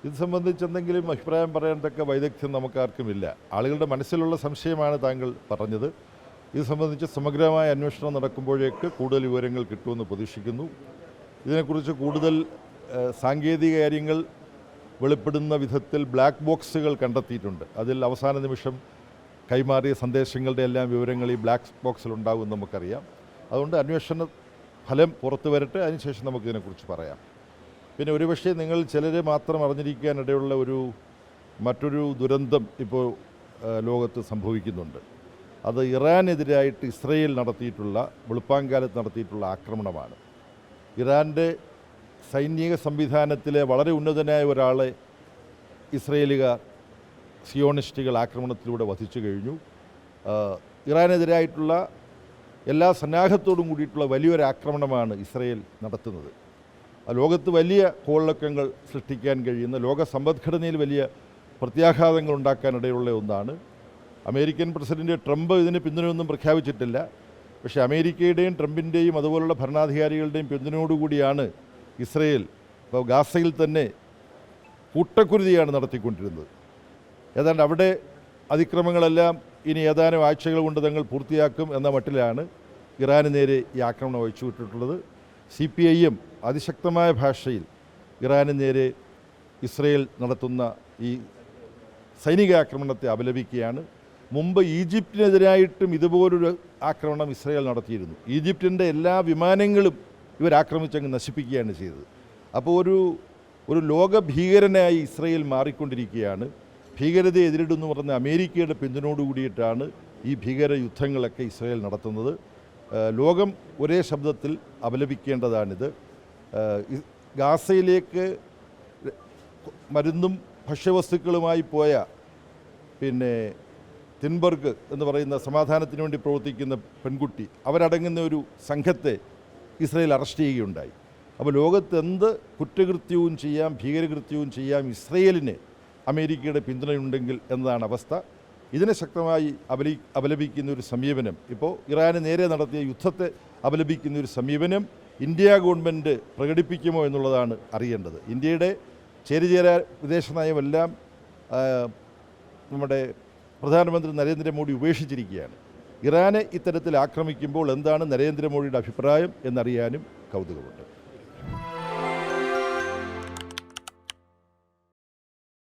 ഇത് സംബന്ധിച്ച് എന്തെങ്കിലും അഭിപ്രായം പറയേണ്ടതൊക്കെ വൈദഗ്ധ്യം നമുക്കാർക്കുമില്ല. ആളുകളുടെ മനസ്സിലുള്ള സംശയമാണ് താങ്കൾ പറഞ്ഞത്. ഇത് സംബന്ധിച്ച് സമഗ്രമായ അന്വേഷണം നടക്കുമ്പോഴേക്ക് കൂടുതൽ വിവരങ്ങൾ കിട്ടുമെന്ന് പ്രതീക്ഷിക്കുന്നു. ഇതിനെക്കുറിച്ച് കൂടുതൽ സാങ്കേതിക കാര്യങ്ങൾ വെളിപ്പെടുന്ന വിധത്തിൽ ബ്ലാക്ക് ബോക്സുകൾ കണ്ടെത്തിയിട്ടുണ്ട്. അതിൽ അവസാന നിമിഷം കൈമാറിയ സന്ദേശങ്ങളുടെ എല്ലാം വിവരങ്ങൾ ഈ ബ്ലാക്ക് ബോക്സിലുണ്ടാകുമെന്ന് നമുക്കറിയാം. അതുകൊണ്ട് അന്വേഷണ ഫലം പുറത്തു വരട്ടെ, അതിനുശേഷം നമുക്കിതിനെക്കുറിച്ച് പറയാം. പിന്നെ ഒരുപക്ഷെ നിങ്ങൾ ചിലരെ മാത്രം അറിഞ്ഞിരിക്കാനിടയുള്ള മറ്റൊരു ദുരന്തം ഇപ്പോൾ ലോകത്ത് സംഭവിക്കുന്നുണ്ട്. അത് ഇറാനെതിരായിട്ട് ഇസ്രയേൽ നടത്തിയിട്ടുള്ള വെളുപ്പാങ്കാലത്ത് നടത്തിയിട്ടുള്ള ആക്രമണമാണ്. ഇറാൻ്റെ സൈനിക സംവിധാനത്തിലെ വളരെ ഉന്നതനായ ഒരാളെ ഇസ്രയേലുകാർ സിയോണിസ്റ്റുകൾ ആക്രമണത്തിലൂടെ വധിച്ചു കഴിഞ്ഞു. ഇറാനെതിരായിട്ടുള്ള എല്ലാ സന്നാഹത്തോടും കൂടിയിട്ടുള്ള വലിയൊരു ആക്രമണമാണ് ഇസ്രയേൽ നടത്തുന്നത്. ലോകത്ത് വലിയ കോളിളക്കങ്ങൾ സൃഷ്ടിക്കാൻ കഴിയുന്ന, ലോക സമ്പദ്ഘടനയിൽ വലിയ പ്രത്യാഘാതങ്ങൾ ഉണ്ടാക്കാനിടയുള്ള ഒന്നാണ്. അമേരിക്കൻ പ്രസിഡന്റ് ട്രംപ് ഇതിന് പിന്തുണയൊന്നും പ്രഖ്യാപിച്ചിട്ടില്ല. പക്ഷേ അമേരിക്കയുടെയും ട്രംപിൻ്റെയും അതുപോലുള്ള ഭരണാധികാരികളുടെയും പിന്തുണയോടുകൂടിയാണ് ഇസ്രയേൽ ഇപ്പോൾ ഗാസയിൽ തന്നെ കൂട്ടക്കുരുതിയാണ് നടത്തിക്കൊണ്ടിരുന്നത്. ഏതാണ്ട് അവിടെ അതിക്രമങ്ങളെല്ലാം ഇനി ഏതാനും ആഴ്ചകൾ കൊണ്ട് തങ്ങൾ പൂർത്തിയാക്കും എന്ന മട്ടിലാണ് ഇറാന് നേരെ ഈ ആക്രമണം അയച്ചുവിട്ടിട്ടുള്ളത്. CPIM അതിശക്തമായ ഭാഷയിൽ ഇറാന് നേരെ ഇസ്രയേൽ നടത്തുന്ന ഈ സൈനിക ആക്രമണത്തെ അപലപിക്കുകയാണ്. മുമ്പ് ഈജിപ്തിനെതിരായിട്ടും ഇതുപോലൊരു ആക്രമണം ഇസ്രയേൽ നടത്തിയിരുന്നു. ഈജിപ്തിൻ്റെ എല്ലാ വിമാനങ്ങളും ഇവരാക്രമിച്ചങ്ങ് നശിപ്പിക്കുകയാണ് ചെയ്തത്. അപ്പോൾ ഒരു ലോക ഭീകരനായി ഇസ്രയേൽ മാറിക്കൊണ്ടിരിക്കുകയാണ്. ഭീകരതയെ എതിരിടുന്നു പറഞ്ഞ അമേരിക്കയുടെ പിന്തുണയോടുകൂടിയിട്ടാണ് ഈ ഭീകര യുദ്ധങ്ങളൊക്കെ ഇസ്രയേൽ നടത്തുന്നത്. ലോകം ഒരേ ശബ്ദത്തിൽ അപലപിക്കേണ്ടതാണിത്. ഗാസയിലേക്ക് മരുന്നും ഭക്ഷ്യവസ്തുക്കളുമായി പോയ തിൻബർഗ് എന്ന് പറയുന്ന സമാധാനത്തിന് വേണ്ടി പ്രവർത്തിക്കുന്ന പെൺകുട്ടി, അവരടങ്ങുന്ന ഒരു സംഘത്തെ ഇസ്രയേൽ അറസ്റ്റ് ചെയ്യുകയുണ്ടായി. അപ്പോൾ ലോകത്ത് എന്ത് കുറ്റകൃത്യവും ചെയ്യാം, ഭീകരകൃത്യവും ചെയ്യാം ഇസ്രയേലിന് അമേരിക്കയുടെ പിന്തുണയുണ്ടെങ്കിൽ എന്നതാണ് അവസ്ഥ. ഇതിനെ ശക്തമായി അപലപിക്കുന്ന ഒരു സമീപനം, ഇപ്പോൾ ഇറാന് നേരെ നടത്തിയ യുദ്ധത്തെ അപലപിക്കുന്ന ഒരു സമീപനം ഇന്ത്യ ഗവൺമെൻറ് പ്രകടിപ്പിക്കുമോ എന്നുള്ളതാണ് അറിയേണ്ടത്. ഇന്ത്യയുടെ ചേരിചേരാ വിദേശ നയമെല്ലാം നമ്മുടെ പ്രധാനമന്ത്രി നരേന്ദ്രമോദി ഉപേക്ഷിച്ചിരിക്കുകയാണ്. ഇറാനെ ഇത്തരത്തിൽ ആക്രമിക്കുമ്പോൾ എന്താണ് നരേന്ദ്രമോദിയുടെ അഭിപ്രായം എന്നറിയാനും കൗതുകമുണ്ട്.